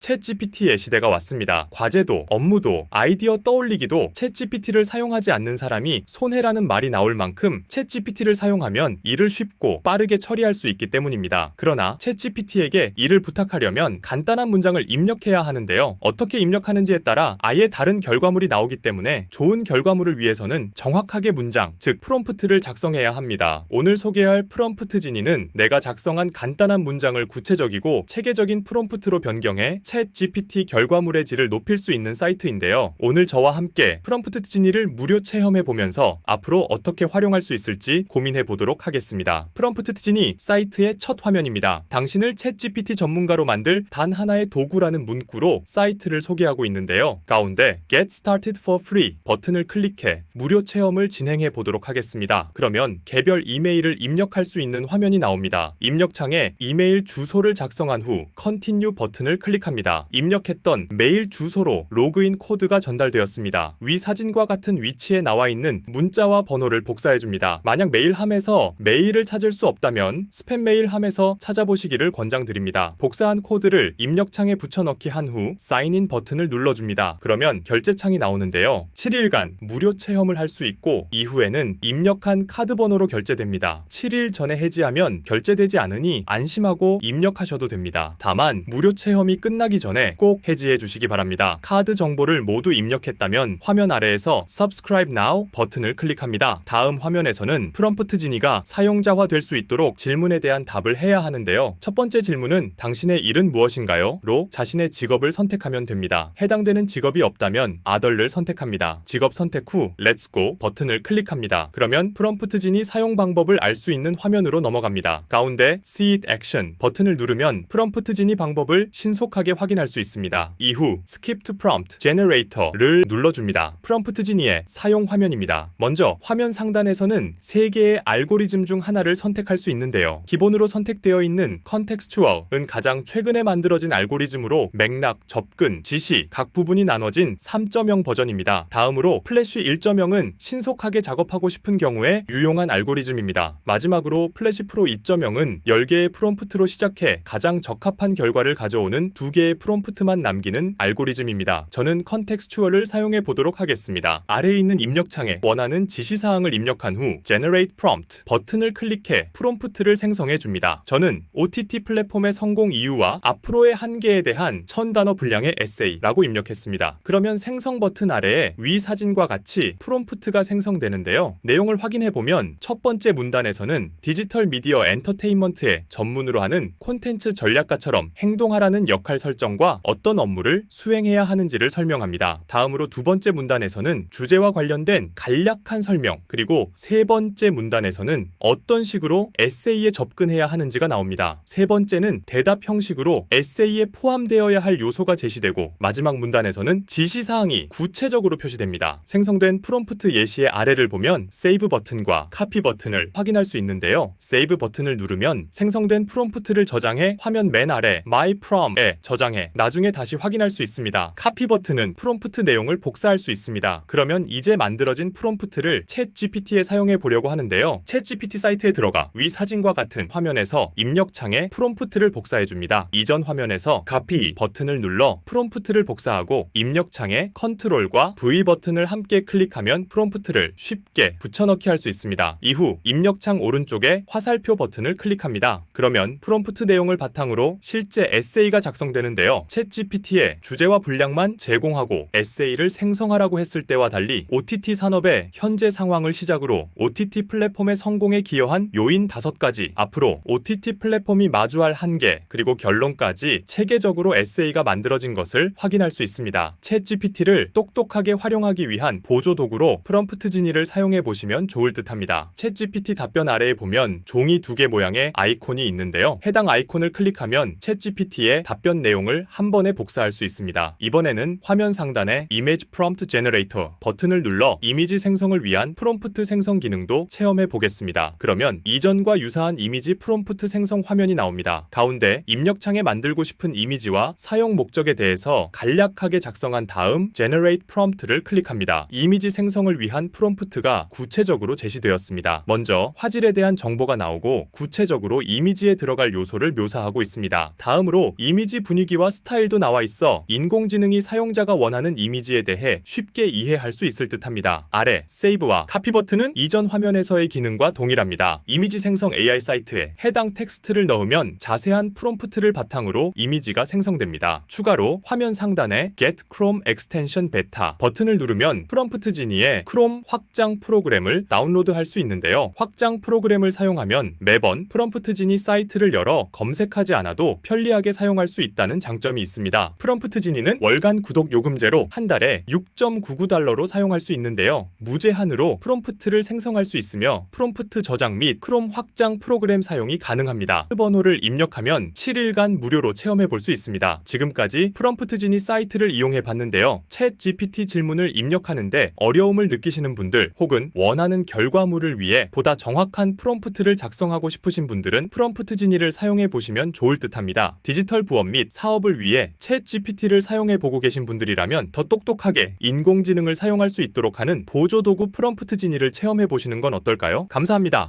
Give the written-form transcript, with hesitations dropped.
챗GPT의 시대가 왔습니다. 과제도, 업무도, 아이디어 떠올리기도 챗GPT를 사용하지 않는 사람이 손해라는 말이 나올 만큼 챗GPT를 사용하면 일을 쉽고 빠르게 처리할 수 있기 때문입니다. 그러나 챗GPT에게 일을 부탁하려면 간단한 문장을 입력해야 하는데요. 어떻게 입력하는지에 따라 아예 다른 결과물이 나오기 때문에 좋은 결과물을 위해서는 정확하게 문장, 즉 프롬프트를 작성해야 합니다. 오늘 소개할 프롬프트 지니는 내가 작성한 간단한 문장을 구체적이고 체계적인 프롬프트로 변경해 챗 GPT 결과물의 질을 높일 수 있는 사이트인데요. 오늘 저와 함께 프롬프트 지니를 무료 체험해 보면서 앞으로 어떻게 활용할 수 있을지 고민해 보도록 하겠습니다. 프롬프트 지니 사이트의 첫 화면입니다. 당신을 챗 GPT 전문가로 만들 단 하나의 도구라는 문구로 사이트를 소개하고 있는데요. 가운데 Get Started for Free 버튼을 클릭해 무료 체험을 진행해 보도록 하겠습니다. 그러면 개별 이메일을 입력할 수 있는 화면이 나옵니다. 입력창에 이메일 주소를 작성한 후 Continue 버튼을 클릭합니다. 입력했던 메일 주소로 로그인 코드가 전달되었습니다. 위 사진과 같은 위치에 나와 있는 문자와 번호를 복사해줍니다. 만약 메일함에서 메일을 찾을 수 없다면 스팸 메일함에서 찾아보시기를 권장드립니다. 복사한 코드를 입력창에 붙여넣기 한 후 사인인 버튼을 눌러줍니다. 그러면 결제창이 나오는데요. 7일간 무료 체험을 할 수 있고 이후에는 입력한 카드 번호로 결제됩니다. 7일 전에 해지하면 결제되지 않으니 안심하고 입력하셔도 됩니다. 다만 무료 체험이 끝나기 전에 꼭 해지해 주시기 바랍니다. 카드 정보를 모두 입력했다면 화면 아래에서 Subscribe Now 버튼을 클릭합니다. 다음 화면에서는 프롬프트 지니가 사용자화 될 수 있도록 질문에 대한 답을 해야 하는데요. 첫 번째 질문은 당신의 일은 무엇인가요? 로 자신의 직업을 선택하면 됩니다. 해당되는 직업이 없다면 Other를 선택합니다. 직업 선택 후 Let's Go 버튼을 클릭합니다. 그러면 프롬프트 지니 사용 방법을 알 수 있는 화면으로 넘어갑니다. 가운데 See It Action 버튼을 누르면 프롬프트 지니 방법을 신속하게 확인할 수 있습니다. 이후 Skip to Prompt Generator를 눌러줍니다. 프롬프트 지니의 사용 화면입니다. 먼저 화면 상단에서는 3개의 알고리즘 중 하나를 선택할 수 있는데요. 기본으로 선택되어 있는 Contextual은 가장 최근에 만들어진 알고리즘으로 맥락, 접근, 지시 각 부분이 나눠진 3.0 버전입니다. 다음으로 플래시 1.0은 신속하게 작업하고 싶은 경우에 유용한 알고리즘입니다. 마지막으로 플래시 프로 2.0은 10개의 프롬프트로 시작해 가장 적합한 결과를 가져오는 2개의 프롬프트만 남기는 알고리즘입니다. 저는 컨텍스추얼을 사용해 보도록 하겠습니다. 아래에 있는 입력창에 원하는 지시사항을 입력한 후 Generate Prompt 버튼을 클릭해 프롬프트를 생성해 줍니다. 저는 OTT 플랫폼의 성공 이유와 앞으로의 한계에 대한 1000단어 분량의 에세이라고 입력했습니다. 그러면 생성 버튼 아래에 위 사진과 같이 프롬프트가 생성되는데요. 내용을 확인해 보면 첫 번째 문단에서는 디지털 미디어 엔터테인먼트의 전문으로 하는 콘텐츠 전략가처럼 행동하라는 역할 설정과 어떤 업무를 수행해야 하는지를 설명합니다. 다음으로 두 번째 문단에서는 주제와 관련된 간략한 설명, 그리고 세 번째 문단에서는 어떤 식으로 에세이에 접근해야 하는지가 나옵니다. 세 번째는 대답 형식으로 에세이에 포함되어야 할 요소가 제시되고 마지막 문단에서는 지시사항이 구체적으로 표시됩니다. 생성된 프롬프트 예시의 아래를 보면 세이브 버튼과 카피 버튼을 확인할 수 있는데요. 세이브 버튼을 누르면 생성된 프롬프트를 저장해 화면 맨 아래 My Prom에 저장해 나중에 다시 확인할 수 있습니다. 카피 버튼은 프롬프트 내용을 복사할 수 있습니다. 그러면 이제 만들어진 프롬프트를 챗 GPT에 사용해 보려고 하는데요. 챗 GPT 사이트에 들어가 위 사진과 같은 화면에서 입력창에 프롬프트를 복사해 줍니다. 이전 화면에서 카피 버튼을 눌러 프롬프트를 복사하고 입력창에 컨트롤과 V 버튼을 함께 클릭하면 프롬프트를 쉽게 붙여넣기 할 수 있습니다. 이후 입력창 오른쪽에 화살표 버튼을 클릭합니다. 그러면 프롬프트 내용을 바탕으로 실제 에세이가 작성되는데요. 챗 GPT의 주제와 분량만 제공하고 에세이를 생성하라고 했을 때와 달리 OTT 산업의 현재 상황을 시작으로 OTT 플랫폼의 성공에 기여한 요인 5가지, 앞으로 OTT 플랫폼이 마주할 한계, 그리고 결론까지 체계적으로 에세이가 만들어진 것을 확인할 수 있습니다. 챗 GPT를 똑똑하게 활용하기 위한 보조 도구로 프롬프트 지니를 사용해 보시면 좋을 듯합니다. 챗 GPT 답변 아래에 보면 종이 2개 모양의 아이콘이 있는데요. 해당 아이콘을 클릭하면 챗 GPT의 답변 내용을 한 번에 복사할 수 있습니다. 이번에는 화면 상단에 Image Prompt Generator 버튼을 눌러 이미지 생성을 위한 프롬프트 생성 기능도 체험해 보겠습니다. 그러면 이전과 유사한 이미지 프롬프트 생성 화면이 나옵니다. 가운데 입력창에 만들고 싶은 이미지와 사용 목적에 대해서 간략하게 작성한 다음 Generate Prompt를 클릭합니다. 이미지 생성을 위한 프롬프트가 구체적으로 제시되었습니다. 먼저 화질에 대한 정보가 나오고 구체적으로 이미지에 들어갈 요소를 묘사하고 있습니다. 다음으로 이미지 분위기 분위기와 스타일도 나와 있어 인공지능이 사용자가 원하는 이미지에 대해 쉽게 이해할 수 있을 듯합니다. 아래 세이브와 카피 버튼은 이전 화면에서의 기능과 동일합니다. 이미지 생성 AI 사이트에 해당 텍스트를 넣으면 자세한 프롬프트를 바탕으로 이미지가 생성됩니다. 추가로 화면 상단에 Get Chrome Extension Beta 버튼을 누르면 프롬프트 지니의 크롬 확장 프로그램을 다운로드할 수 있는데요. 확장 프로그램을 사용하면 매번 프롬프트 지니 사이트를 열어 검색하지 않아도 편리하게 사용할 수 있다는 장점이 있습니다. 프롬프트 지니는 월간 구독 요금제로 한 달에 6.99달러로 사용할 수 있는데요. 무제한으로 프롬프트를 생성할 수 있으며 프롬프트 저장 및 크롬 확장 프로그램 사용이 가능합니다. 번호를 입력하면 7일간 무료로 체험해 볼 수 있습니다. 지금까지 프롬프트 지니 사이트를 이용해 봤는데요. 챗 GPT 질문을 입력하는데 어려움을 느끼시는 분들 혹은 원하는 결과물을 위해 보다 정확한 프롬프트를 작성하고 싶으신 분들은 프롬프트 지니를 사용해 보시면 좋을 듯합니다. 디지털 부업 및 사업을 위해 챗 GPT를 사용해 보고 계신 분들이라면 더 똑똑하게 인공지능을 사용할 수 있도록 하는 보조도구 프롬프트 지니를 체험해 보시는 건 어떨까요? 감사합니다.